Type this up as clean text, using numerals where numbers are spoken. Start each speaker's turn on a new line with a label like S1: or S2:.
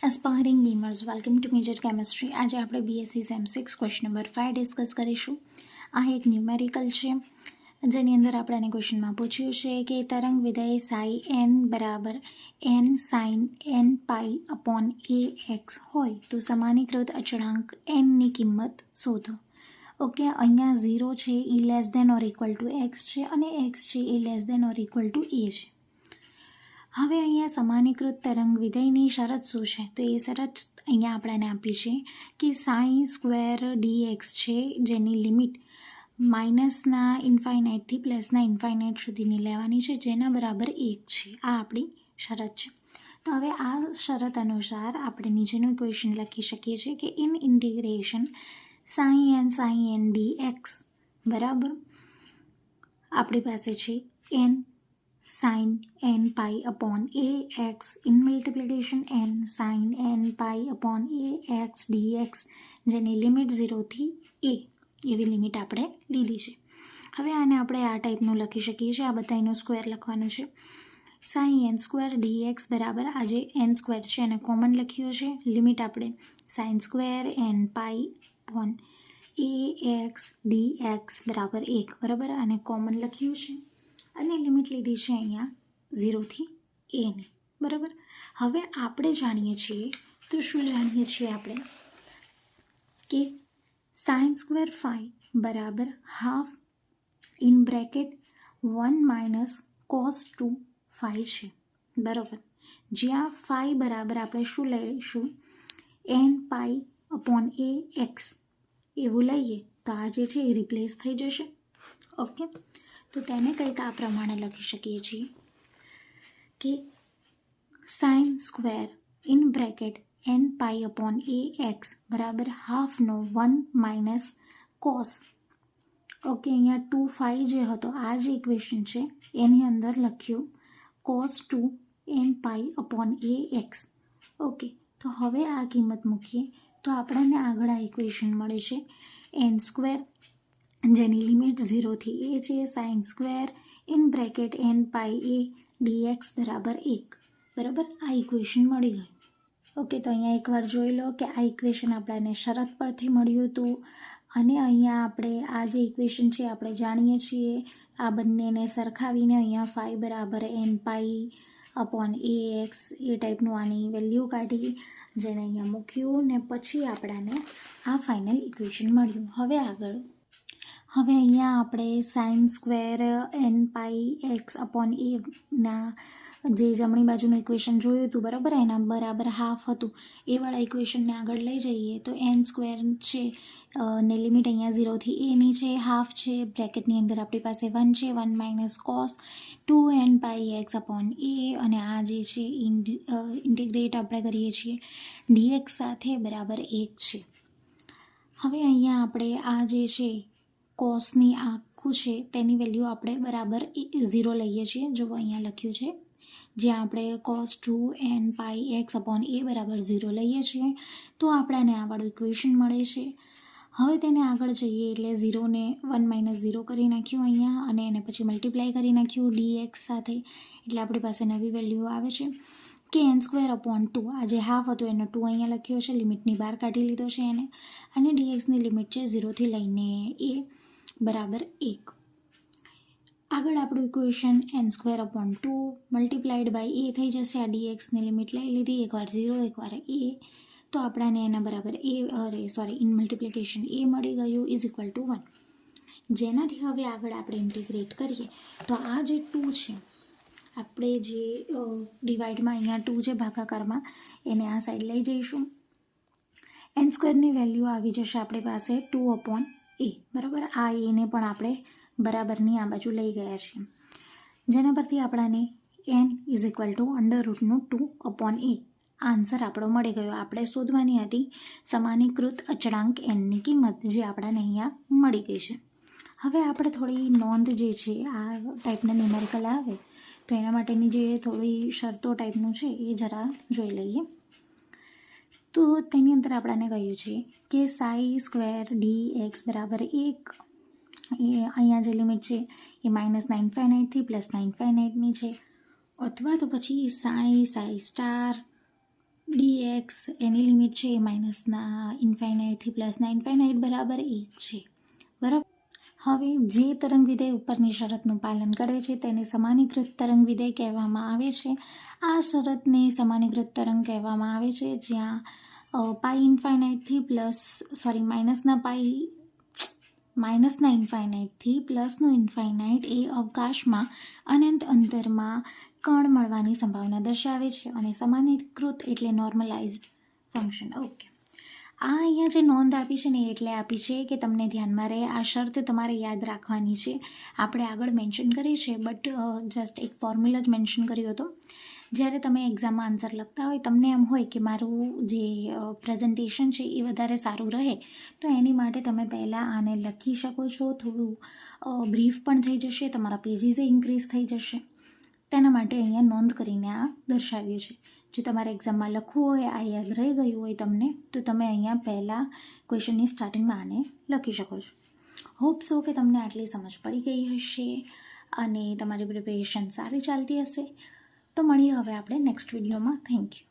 S1: Aspiring gamers welcome to major chemistry. આજે આપણે BSc sem 6 question number 5 discuss કરીશું. આ એક ન્યુમેરિકલ છે જેની અંદર આપણે ક્વેશ્ચનમાં પૂછ્યું છે કે તરંગ વિધેય સાઈ એન બરાબર N sign N pi upon a x હોય તો સમાનીકૃત અચળાંક એનની કિંમત શોધો. ઓકે, અહીંયા 0 છે એ less than or equal to x છે અને એક્સ છે એ less than or equal to a છે. હવે અહીંયા સમાનીકૃત તરંગ વિધેયની શરત શું છે? તો એ શરત અહીંયા આપણને આપી છે કે સાઈ સ્ક્વેર ડીએક્સ છે જેની લિમિટ માઇનસના ઇન્ફાઇનાઇટથી પ્લસના ઇન્ફાઇનાઇટ સુધીની લેવાની છે જેના બરાબર 1 છે. આ આપણી શરત છે. તો હવે આ શરત અનુસાર આપણે નીચેનું ઇક્વેશન લખી શકીએ છીએ કે in integration psi n d x બરાબર આપણી પાસે છે n sin n pi upon ax in multiplication n sin n pi upon ax dx જેની લિમિટ 0 થી a એવી લિમિટ આપણે લીધી છે. હવે આને આપણે આ ટાઈપનું લખી શકીએ છીએ. આ બધાનું સ્ક્વેર લખવાનું છે. sin n સ્ક્વેર dx બરાબર આ જે n સ્ક્વેર છે એને કોમન લખ્યો છે. લિમિટ આપણે sin square n pi upon ax dx બરાબર 1 બરાબર આને કોમન લખ્યું છે અને લિમિટ લીધી છે અહીંયા 0 થી એની બરાબર. હવે આપણે જાણીએ છીએ તો શું જાણીએ છીએ આપણે કે સાઇન સ્ક્વેર ફાઈ બરાબર half in bracket 1 minus cos 2 phi છે બરાબર. જ્યાં ફાઈ બરાબર આપણે શું લઈશું n pi upon a x એવું લઈએ તો આ જે છે એ રિપ્લેસ થઈ જશે. ઓકે, તો તેને કંઈક આ પ્રમાણે લખી શકીએ છીએ કે sine square in bracket n pi upon a x બરાબર હાફનો 1 માઇનસ કોસ. ઓકે, અહીંયા 2 ફાઈ જે હતો આ જે ઇક્વેશન છે એની અંદર લખ્યું cos 2 N pi upon a x. Okay, તો હવે આ કિંમત મૂકીએ તો આપણને આગળ આ ઇક્વેશન મળે છે એન સ્ક્વેર જેની લિમિટ 0 થી a છે sine square in bracket n pi a dx બરાબર 1 બરાબર. આ ઇક્વેશન મળી ગયું. ઓકે, તો અહીંયા એકવાર જોઈ લો કે આ ઇક્વેશન આપણને શરત પરથી મળ્યું હતું અને અહીંયા આપણે આ જે ઇક્વેશન છે આપણે જાણીએ છીએ. આ બંનેને સરખાવીને અહીંયા ફાઈ બરાબર N pi upon a x એ ટાઈપનું આની વેલ્યુ કાઢી જેને અહીંયા મૂક્યું ને પછી આપણને આ ફાઇનલ ઇક્વેશન મળ્યું. હવે અહીંયા આપણે સાઇન સ્ક્વેર એન પાઈ એક્સ અપોન એના જે જમણી બાજુનું ઇક્વેશન જોયું હતું બરાબર એના બરાબર હાફ હતું એ વાળા ઇક્વેશનને આગળ લઈ જઈએ તો એન સ્ક્વેર છે ને લિમિટ અહીંયા 0 થી એની છે, હાફ છે, બ્રેકેટની અંદર આપણી પાસે 1 છે, 1 માઇનસ કોસ 2 એન પાઈ એક્સ અપોન એ અને આ જે છે ઇન્ટિગ્રેટ આપણે કરીએ છીએ ડીએક્સ સાથે બરાબર 1 છે. હવે અહીંયા આપણે આ જે છે કોસની આખું છે તેની વેલ્યુ આપણે બરાબર 0 લઈએ છીએ. જો અહીંયા લખ્યું છે જ્યાં આપણે કોસ 2 એન પાઈ એક્સ અપોન એ બરાબર 0 લઈએ છીએ તો આપણને આ વાળું ઇક્વેશન મળે છે. હવે તેને આગળ જઈએ એટલે 0ને 1 માઇનસ 0 કરી નાખ્યું અહીંયા અને એને પછી મલ્ટીપ્લાય કરી નાખ્યું ડીએક્સ સાથે એટલે આપણી પાસે નવી વેલ્યુ આવે છે કે એન સ્ક્વેર અપોન 2 આ જે હાફ હતું એનો 2 અહીંયા લખ્યો છે, લિમિટની બહાર કાઢી લીધો છે એને અને ડીએક્સની લિમિટ છે 0 થી લઈને એ બરાબર 1. આગળ આપણું equation n square upon 2 multiplied by a થઈ જશે. આ ડીએક્સની લિમિટ લઈ લીધી, એકવાર 0 એકવાર એ તો આપણને એના બરાબર ઇન મલ્ટીપ્લિકેશન એ મળી ગયું ઇઝ ઇક્વલ ટુ 1. જેનાથી હવે આગળ આપણે ઇન્ટિગ્રેટ કરીએ તો આ જે 2 છે આપણે જે ડિવાઈડમાં અહીંયા 2 છે ભાગાકારમાં એને આ સાઈડ લઈ જઈશું. એન સ્ક્વેરની વેલ્યુ આવી જશે આપણી પાસે 2 અપોન એ બરાબર. આ એને પણ આપણે બરાબરની આ બાજુ લઈ ગયા છીએ જેના પરથી આપણને એન ઇઝ ઇક્વલ ટુ અંડરરૂટનું 2 અપોન એ આન્સર આપણો મળી ગયો. આપણે શોધવાની હતી સમાનીકૃત અચળાંક એનની કિંમત જે આપણને અહીંયા મળી ગઈ છે. હવે આપણે થોડી નોંધ જે છે આ ટાઈપના ન્યુમેરિકલ આવે તો એના માટેની જે થોડી શરતો ટાઈપનું છે એ જરા જોઈ લઈએ. તો તેની અંદર આપણને કહ્યું છે કે સાઈ સ્ક્વેર ડી એક્સ બરાબર 1 અહીંયા જે લિમિટ છે એ માઇનસના ઇન્ફાઇનાઇટથી પ્લસના ઇન્ફાઇનાઇટની છે અથવા તો પછી સાઈ સ્ટાર dx એની લિમિટ છે એ માઇનસના ઇન્ફાઇનાઇટથી પ્લસના ઇન્ફાઇનાઇટ બરાબર 1 છે, બરાબર. હવે જે તરંગ વિધેય ઉપરની શરતનું પાલન કરે છે તેને સમાનીકૃત તરંગ વિધેય કહેવામાં આવે છે. આ શરતને સમાનીકૃત તરંગ કહેવામાં આવે છે જ્યાં પાઈ ઇન્ફાઇનાઇટથી માઇનસના ઇન્ફાઇનાઇટથી પ્લસનું ઇન્ફાઇનાઇટ એ અવકાશમાં અનંત અંતરમાં કણ મળવાની સંભાવના દર્શાવે છે અને સમાનીકૃત એટલે નોર્મલાઇઝ્ડ ફંક્શન. ઓકે, આ અહીંયા જે નોંધ આપી છે ને એટલે આપી છે કે તમને ધ્યાનમાં રહે. આ શરત તમારે યાદ રાખવાની છે. આપણે આગળ મેન્શન કરી છે બટ જસ્ટ એક ફોર્મ્યુલા જ મેન્શન કર્યો હતો. જ્યારે તમે એક્ઝામમાં આન્સર લખતા હોય તમને એમ હોય કે મારું જે પ્રેઝન્ટેશન છે એ વધારે સારું રહે તો એની માટે તમે પહેલાં આને લખી શકો છો. થોડું બ્રીફ પણ થઈ જશે, તમારા પેજીસે ઇન્ક્રીઝ થઈ જશે. તેના માટે અહીંયા નોંધ કરીને આ દર્શાવ્યું છે. જો તમારે એક્ઝામમાં લખવું હોય, આ યાદ રહી ગયું હોય તમને, તો તમે અહીંયા પહેલાં ક્વેશ્ચનની સ્ટાર્ટિંગમાં આને લખી શકો છો. હોપ સો કે તમને આટલી સમજ પડી ગઈ હશે અને તમારી પ્રિપેરેશન સારી ચાલતી હશે. તો મળીએ હવે આપણે નેક્સ્ટ વિડીયોમાં. Thank you.